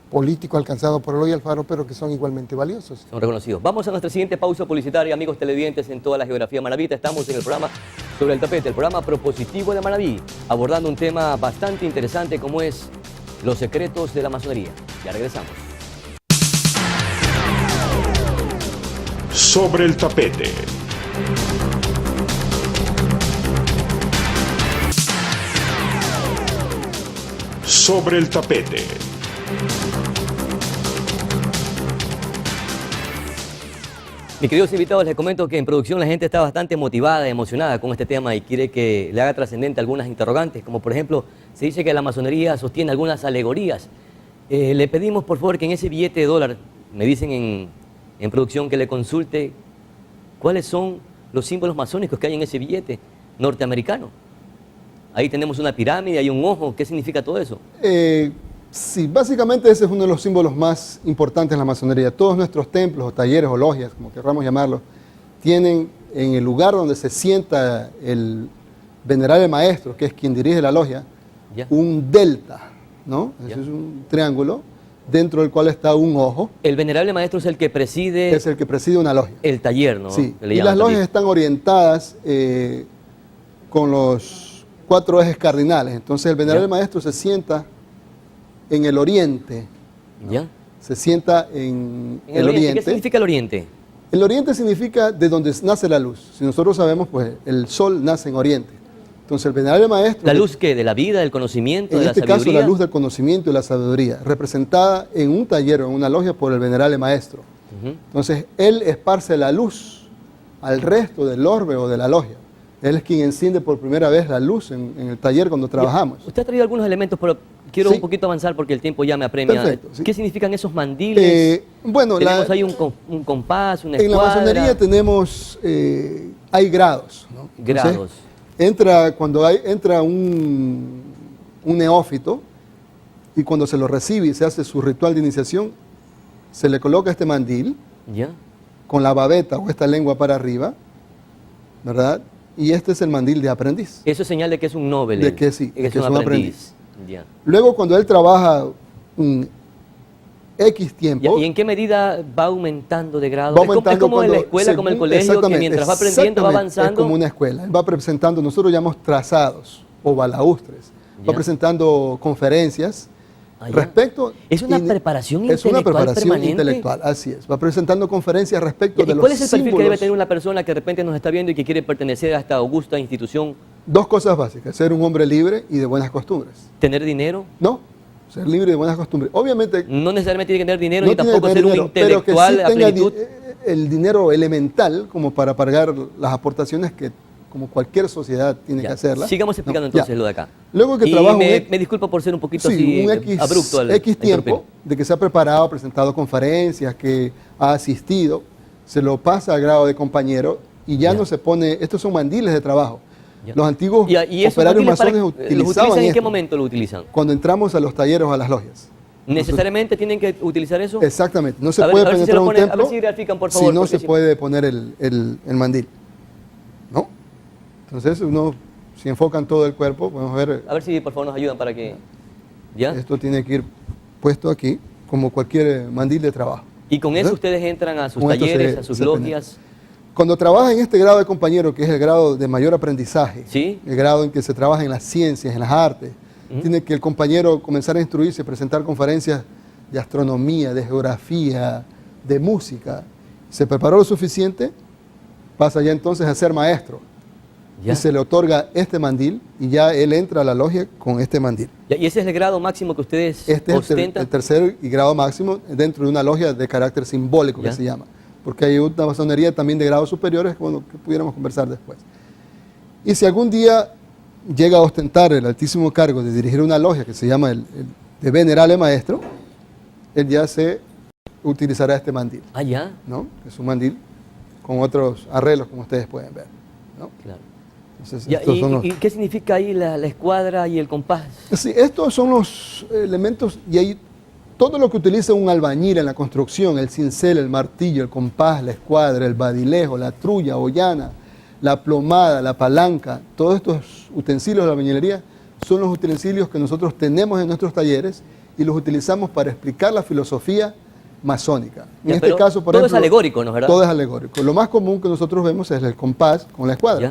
político alcanzado por Eloy Alfaro, pero que son igualmente valiosos. Son reconocidos. Vamos a nuestra siguiente pausa publicitaria, amigos televidentes en toda la geografía manabita. Estamos en el programa Sobre el Tapete, el programa propositivo de Manabí, abordando un tema bastante interesante como es los secretos de la masonería. Ya regresamos. Sobre el Tapete. Sobre el Tapete. Mis queridos invitados, les comento que en producción la gente está bastante motivada, emocionada con este tema y quiere que le haga trascendente algunas interrogantes, como por ejemplo, se dice que la masonería sostiene algunas alegorías. Le pedimos por favor que en ese billete de dólar, me dicen en producción que le consulte cuáles son los símbolos masónicos que hay en ese billete norteamericano. Ahí tenemos una pirámide, hay un ojo, ¿qué significa todo eso? Sí, básicamente ese es uno de los símbolos más importantes en la masonería. Todos nuestros templos o talleres o logias, como queramos llamarlos, tienen en el lugar donde se sienta el venerable maestro, que es quien dirige la logia, Ya. un delta, ¿no? Ya. Ese es un triángulo dentro del cual está un ojo, El venerable maestro es el que preside es el que preside una logia. el taller, ¿no? Sí, Que le y llaman las logias también. están orientadas con los 4 ejes cardinales. Entonces el venerable Ya. maestro se sienta en el oriente, ¿Ya? se sienta en En el oriente. ¿Qué significa el oriente? El oriente significa de donde nace la luz. Si nosotros sabemos, pues el sol nace en oriente. Entonces el venerable maestro, ¿La luz qué? ¿De la vida, del conocimiento, en de la este caso sabiduría? la luz del conocimiento y la sabiduría, representada en un taller o en una logia por el venerable maestro. Ujú. Entonces él esparce la luz al resto del orbe o de la logia. Él es quien enciende por primera vez la luz en el taller cuando trabajamos. Usted ha traído algunos elementos, pero quiero Sí. un poquito avanzar porque el tiempo ya me apremia. Perfecto, sí. ¿Qué significan esos mandiles? Bueno, Tenemos ahí un compás, una en la escuadra. masonería tenemos, hay grados, ¿no? Grados. Cuando entra un neófito y cuando se lo recibe y se hace su ritual de iniciación, se le coloca este mandil ¿Ya? con la babeta o esta lengua para arriba, ¿verdad? Y este es el mandil de aprendiz. Eso es señal de que es un noble. De que sí, de es que un es un aprendiz. Ya. Luego, cuando él trabaja un X tiempo, ¿Y en qué medida va aumentando de grado? va Es aumentando como en la cuando- escuela, como el según- colegio, que exactamente, mientras va aprendiendo va exactamente, avanzando. Es como una escuela. Él va presentando, nosotros llamamos trazados o balaustres. Ya. Va presentando conferencias Ah, ya. respecto... Es una y- preparación Es una intelectual preparación permanente. intelectual, así es. Va presentando conferencias respecto ¿Y de los cuál es el perfil que debe símbolos. tener una persona que de repente nos está viendo y que quiere pertenecer a esta augusta institución? 2 cosas básicas: ser un hombre libre y de buenas costumbres. ¿Tener dinero? No, ser libre y de buenas costumbres. Obviamente No necesariamente tiene que tener dinero no ni tiene tampoco que ser tener un dinero, pero que intelectual sí a tenga plenitud. el dinero elemental como para pagar las aportaciones que como cualquier sociedad tiene Ya. que hacerlas. Sigamos explicando No, entonces ya. lo de acá. Luego que Y trabajo me disculpo por ser un poquito así un X, abrupto al X tiempo interrumpir. de que se ha preparado, ha presentado conferencias, que ha asistido, se lo pasa a grado de compañero y ya Ya. no se pone, estos son mandiles de trabajo. Ya. Los antiguos ¿Y esos operarios mandiles masones ¿los utilizaban utilizan en qué esto momento lo utilizan? cuando entramos a los talleres o a las logias. ¿Necesariamente tienen que utilizar eso? Exactamente, no se A ver- puede a ver si se penetrar lo un ponen- a ver templo si grafican, por favor, si no porque se si- puede poner el mandil, ¿no? Entonces si enfocan todo el cuerpo, podemos ver, A ver si por favor nos ayudan para que... ¿Ya? esto tiene que ir puesto aquí como cualquier mandil de trabajo. Y con eso ¿Verdad? ustedes entran a sus Con esto talleres, se- a sus se logias. Cuando trabaja en este grado de compañero, que es el grado de mayor aprendizaje, Sí. el grado en que se trabaja en las ciencias, en las artes, tiene que el compañero comenzar a instruirse, presentar conferencias de astronomía, de geografía, de música. Se preparó lo suficiente, pasa ya entonces a ser maestro. ¿Ya? Y se le otorga este mandil y ya él entra a la logia con este mandil. Ya, ¿y ese es el grado máximo que ustedes Este es ostentan? el tercer y grado máximo dentro de una logia de carácter simbólico Ya. que se llama. Porque hay una masonería también de grados superiores bueno, que pudiéramos conversar después. Y si algún día llega a ostentar el altísimo cargo de dirigir una logia que se llama el de venerable maestro, él ya se utilizará este mandil, Ah, ya. ¿no? Es un mandil con otros arreglos como ustedes pueden ver, ¿no? Claro. Entonces, Ya, estos son los- ¿y qué significa ahí la escuadra y el compás? Sí, estos son los elementos y hay todo lo que utiliza un albañil en la construcción, el cincel, el martillo, el compás, la escuadra, el badilejo, la trulla, hollana, la plomada, la palanca, todos estos utensilios de la albañilería son los utensilios que nosotros tenemos en nuestros talleres y los utilizamos para explicar la filosofía masónica. En Ya, este pero caso, por todo ejemplo, es alegórico, ¿no es verdad? todo es alegórico. Lo más común que nosotros vemos es el compás con la escuadra,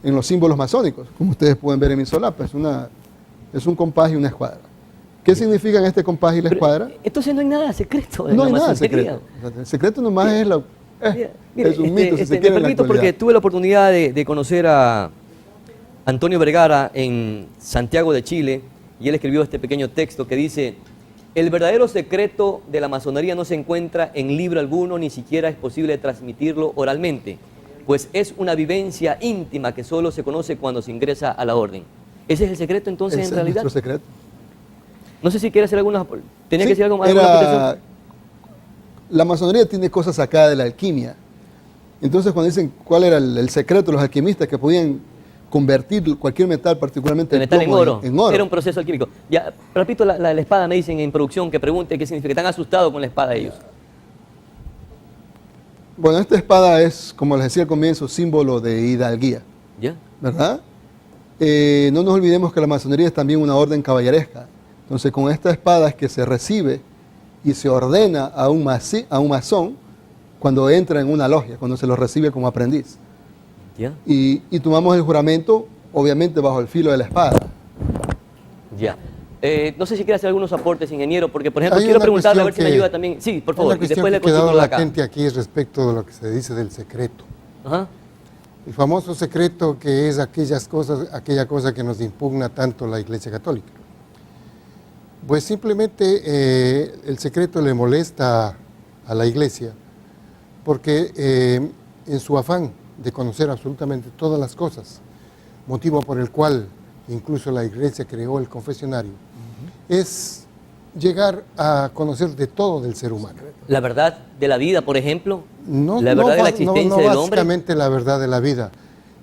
Ya. en los símbolos masónicos, como ustedes pueden ver en mi solapa, es un compás y una escuadra. ¿Qué significan este compás y la escuadra? Entonces no hay nada secreto en No la hay nada masonería. secreto. El secreto nomás es la... Mire, es un mito, si se me quiere, en la permito porque actualidad. tuve la oportunidad de conocer a Antonio Vergara en Santiago de Chile y él escribió este pequeño texto que dice: el verdadero secreto de la masonería no se encuentra en libro alguno, ni siquiera es posible transmitirlo oralmente, pues es una vivencia íntima que solo se conoce cuando se ingresa a la orden. ¿Ese es el secreto entonces Ese en realidad? es nuestro secreto. No sé si quiere hacer alguna... ¿Tenía Sí, que decir algo más? ¿Alguna aportación? la masonería tiene cosas sacadas de la alquimia. Entonces, cuando dicen cuál era el secreto de los alquimistas que podían convertir cualquier metal, particularmente El metal en plomo, oro. en oro. Era un proceso alquímico. Ya, repito, la espada me dicen en producción que pregunte qué significa. Están asustados con la espada ellos. Bueno, esta espada es, como les decía al comienzo, símbolo de hidalguía, ¿Ya? ¿verdad? No nos olvidemos que la masonería es también una orden caballeresca. Entonces, con esta espada es que se recibe y se ordena a un masón cuando entra en una logia, cuando se lo recibe como aprendiz. ¿Ya? Y tomamos el juramento, obviamente, bajo el filo de la espada. Ya. No sé si quiere hacer algunos aportes, ingeniero, porque, por ejemplo, Hay quiero una preguntarle a ver si cuestión me que- ayuda también. Sí, por Hay favor, una y cuestión después le que quedó continúo acá. latente aquí es respecto de lo que se dice del secreto. Ajá. El famoso secreto que es aquella cosa que nos impugna tanto la Iglesia Católica. Pues simplemente el secreto le molesta a la Iglesia porque en su afán de conocer absolutamente todas las cosas, motivo por el cual incluso la Iglesia creó el confesionario, es llegar a conocer de todo del ser humano. La verdad de la vida, por ejemplo. No, la verdad de la no existencia del hombre. básicamente la verdad de la vida,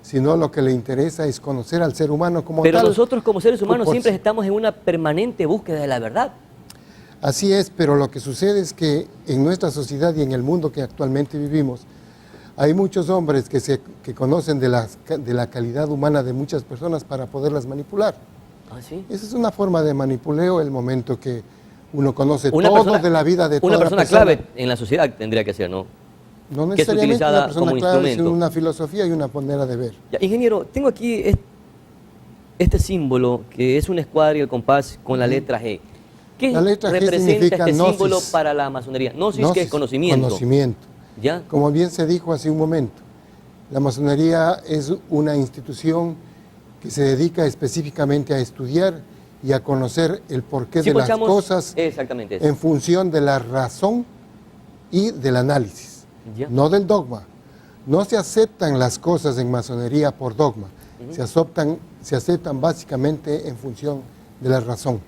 sino lo que le interesa es conocer al ser humano como Pero tal. nosotros como seres humanos Por- siempre estamos en una permanente búsqueda de la verdad. Así es, pero lo que sucede es que en nuestra sociedad y en el mundo que actualmente vivimos, hay muchos hombres que conocen de la calidad humana de muchas personas para poderlas manipular. ¿Ah, sí? Esa es una forma de manipuleo el momento que uno conoce Una todo persona- de la vida de toda Una persona persona. clave en la sociedad tendría que ser, ¿no? No que es necesariamente utilizada una persona como clave, sino instrumento. una filosofía y una manera de ver. Ya, ingeniero, tengo aquí este símbolo que es una escuadra y el compás con la letra G. ¿Qué La letra G representa significa este gnosis. símbolo para la masonería? Gnosis, que es Gnosis, conocimiento. Conocimiento. ¿Ya? Como bien se dijo hace un momento, la masonería es una institución que se dedica específicamente a estudiar y a conocer el porqué Si de las ponchamos- cosas Exactamente eso. en función de la razón y del análisis, Ya. no del dogma. No se aceptan las cosas en masonería por dogma, se aceptan básicamente en función de la razón.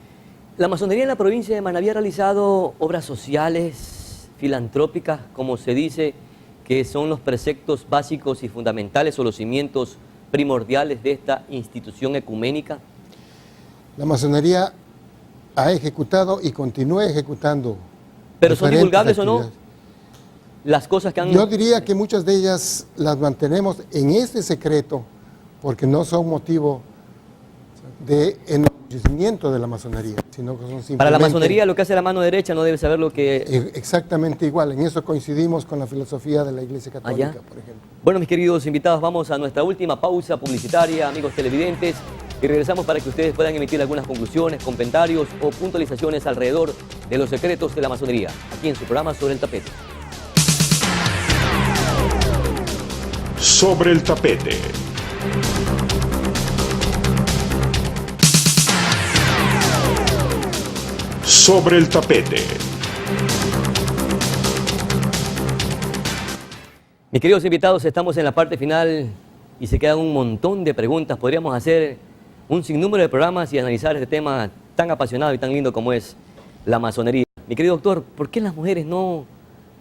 La masonería en la provincia de Manabí ha realizado obras sociales, filantrópicas, como se dice, que son los preceptos básicos y fundamentales o los cimientos primordiales de esta institución ecuménica. La masonería ha ejecutado y continúa ejecutando. ¿Pero son diferentes divulgables o no? actividades. Las cosas que han... Yo diría que muchas de ellas las mantenemos en este secreto porque no son motivo de enorgullecimiento de la masonería, sino que son simplemente... Para la masonería lo que hace la mano derecha no debe saber lo que... Exactamente igual, en eso coincidimos con la filosofía de la Iglesia Católica, Allá. por ejemplo. Bueno, mis queridos invitados, vamos a nuestra última pausa publicitaria, amigos televidentes, y regresamos para que ustedes puedan emitir algunas conclusiones, comentarios o puntualizaciones alrededor de los secretos de la masonería, aquí en su programa Sobre el Tapete. Sobre el tapete. Sobre el tapete. Mis queridos invitados, estamos en la parte final y se quedan un montón de preguntas. Podríamos hacer un sinnúmero de programas y analizar este tema tan apasionado y tan lindo como es la masonería. Mi querido doctor, ¿por qué las mujeres no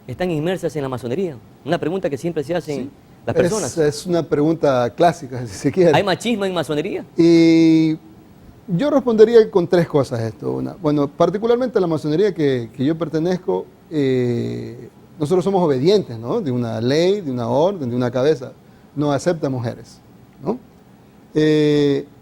están inmersas en la masonería? Una pregunta que siempre se hacen las personas. Es una pregunta clásica, si se quiere. ¿Hay machismo en masonería? Y Yo respondería con tres cosas esto. Bueno, particularmente a la masonería que yo pertenezco, nosotros somos obedientes, ¿no? De una ley, de una orden, de una cabeza. No acepta mujeres, ¿no?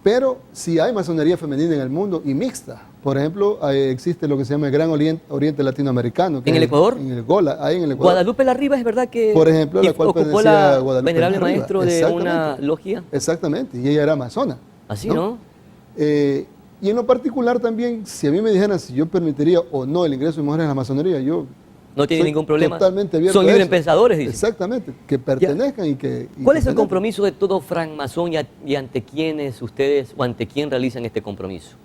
Pero sí hay masonería femenina en el mundo y mixta. Por ejemplo, existe lo que se llama el Gran Oriente Latinoamericano. ¿En el Ecuador? En el Gola, ahí en el Ecuador. Guadalupe Larriba es verdad que Por ejemplo, la cual ocupó pertenecía la a Guadalupe venerable Larriba. maestro de una logia. Exactamente, y ella era amazona. Así, ¿no? Y en lo particular también, si a mí me dijeran si yo permitiría o no el ingreso de mujeres en la masonería, yo No tiene soy ningún problema. totalmente abierto Son a libres eso. pensadores, dice. Exactamente, que pertenezcan y que... ¿Cuál que es el penetren. compromiso de todo francmasón y ante quiénes ustedes o ante quién realizan este compromiso?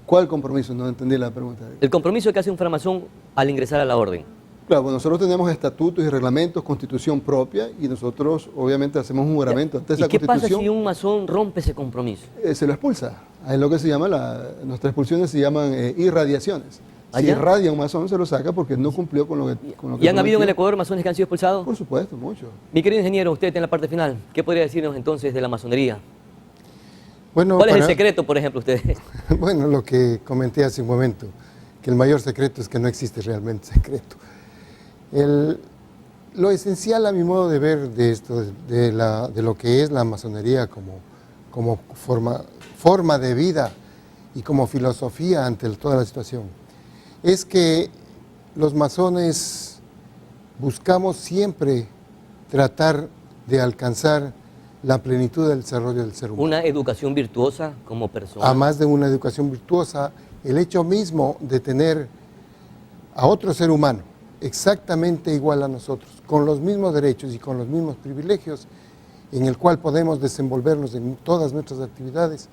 ¿Cuál compromiso? No entendí la pregunta. El compromiso que hace un francmasón al ingresar a la orden. Claro, bueno, nosotros tenemos estatutos y reglamentos, constitución propia, y nosotros obviamente hacemos un juramento ante esa ¿Y qué pasa constitución. si un masón rompe ese compromiso? Se lo expulsa. Es lo que se llama, nuestras expulsiones se llaman irradiaciones. Si ¿Allá? irradia un masón, se lo saca porque no cumplió con lo que ¿Y han habido en el prometió. Ecuador masones que han sido expulsados? Por supuesto, mucho. Mi querido ingeniero, usted en la parte final, ¿qué podría decirnos entonces de la masonería? Bueno, ¿Cuál es el secreto, por ejemplo, ustedes? Bueno, lo que comenté hace un momento, que el mayor secreto es que no existe realmente secreto. Lo esencial a mi modo de ver de esto, de lo que es la masonería como forma de vida y como filosofía ante toda la situación, es que los masones buscamos siempre tratar de alcanzar la plenitud del desarrollo del ser humano. Una educación virtuosa como persona. A más de una educación virtuosa, el hecho mismo de tener a otro ser humano exactamente igual a nosotros, con los mismos derechos y con los mismos privilegios, en el cual podemos desenvolvernos en todas nuestras actividades,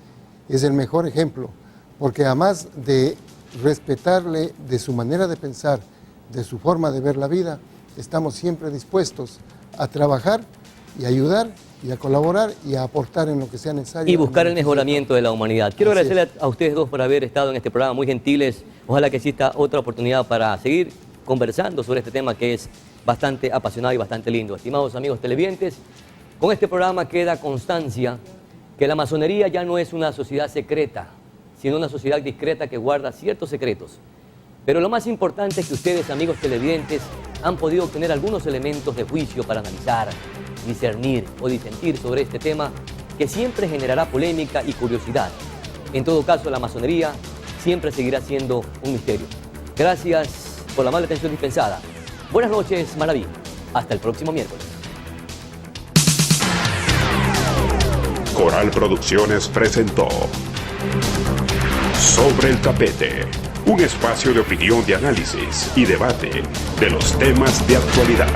es el mejor ejemplo, porque además de respetarle de su manera de pensar, de su forma de ver la vida, estamos siempre dispuestos a trabajar y ayudar y a colaborar y a aportar en lo que sea necesario. Y buscar el mejoramiento de la humanidad. Quiero Así agradecerle a ustedes dos por haber estado en este programa, muy gentiles. Ojalá que exista otra oportunidad para seguir conversando sobre este tema que es bastante apasionado y bastante lindo. Estimados amigos televidentes, con este programa queda constancia que la masonería ya no es una sociedad secreta, sino una sociedad discreta que guarda ciertos secretos. Pero lo más importante es que ustedes, amigos televidentes, han podido obtener algunos elementos de juicio para analizar, discernir o disentir sobre este tema que siempre generará polémica y curiosidad. En todo caso, la masonería siempre seguirá siendo un misterio. Gracias por la amable atención dispensada. Buenas noches, Manaví. Hasta el próximo miércoles. Coral Producciones presentó Sobre el Tapete, un espacio de opinión, de análisis y debate de los temas de actualidad.